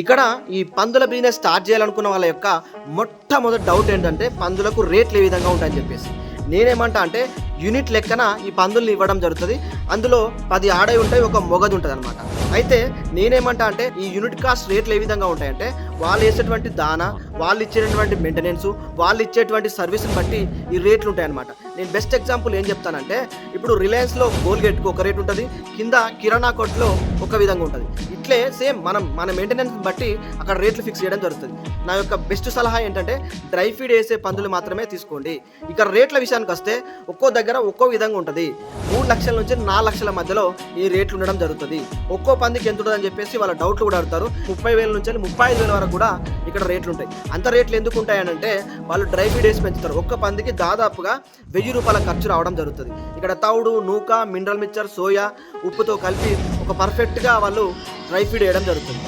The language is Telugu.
ఇక్కడ ఈ పందుల బిజినెస్ స్టార్ట్ చేయాలనుకున్న వాళ్ళ యొక్క మొట్టమొదటి డౌట్ ఏంటంటే పందులకు రేట్లు ఏ విధంగా ఉంటాయని చెప్పేసి. నేనేమంటా అంటే యూనిట్ లెక్కన ఈ పందుల్ని ఇవ్వడం జరుగుతుంది. అందులో 10 ఆడవి ఉంటాయి, ఒక మొగది ఉంటుంది అనమాట. అయితే నేనేమంటా అంటే ఈ యూనిట్ కాస్ట్ రేట్లు ఏ విధంగా ఉంటాయంటే వాళ్ళు వేసేటువంటి దానా, వాళ్ళు ఇచ్చేటువంటి మెయింటెనెన్స్, వాళ్ళు ఇచ్చేటువంటి సర్వీస్ని బట్టి ఈ రేట్లు ఉంటాయి అనమాట. నేను బెస్ట్ ఎగ్జాంపుల్ ఏం చెప్తానంటే ఇప్పుడు రిలయన్స్లో కోల్గేట్కి ఒక రేట్ ఉంటుంది, కింద కిరాణా కొట్లో ఒక విధంగా ఉంటుంది. ఇట్లే సేమ్ మన మెయింటెనెన్స్ బట్టి అక్కడ రేట్లు ఫిక్స్ చేయడం జరుగుతుంది. నా యొక్క బెస్ట్ సలహా ఏంటంటే డ్రై ఫీడ్ వేసే పందులు మాత్రమే తీసుకోండి. ఇక రేట్ల విషయానికి వస్తే ఒక్కో దగ్గర ఒక్కో విధంగా ఉంటుంది. 3 లక్షల నుంచి 4 లక్షల మధ్యలో ఈ రేట్లు ఉండడం జరుగుతుంది. ఒక్కో పందికి ఎంత ఉంటుందని చెప్పేసి వాళ్ళ డౌట్లు కూడా అడుగుతారు. 30,000 నుంచి 35,000 వరకు కూడా ఇక్కడ రేట్లు ఉంటాయి. అంత రేట్లు ఎందుకు ఉంటాయనంటే వాళ్ళు డ్రై ఫీడ్ వేసి పెంచుతారు. ఒక్క పందికి దాదాపుగా 1000 రూపాయల ఖర్చు రావడం జరుగుతుంది. ఇక్కడ తౌడు, నూక, మినరల్ మిక్చర్, సోయా, ఉప్పుతో కలిపి ఒక పర్ఫెక్ట్గా వాళ్ళు డ్రై ఫీడ్ వేయడం జరుగుతుంది.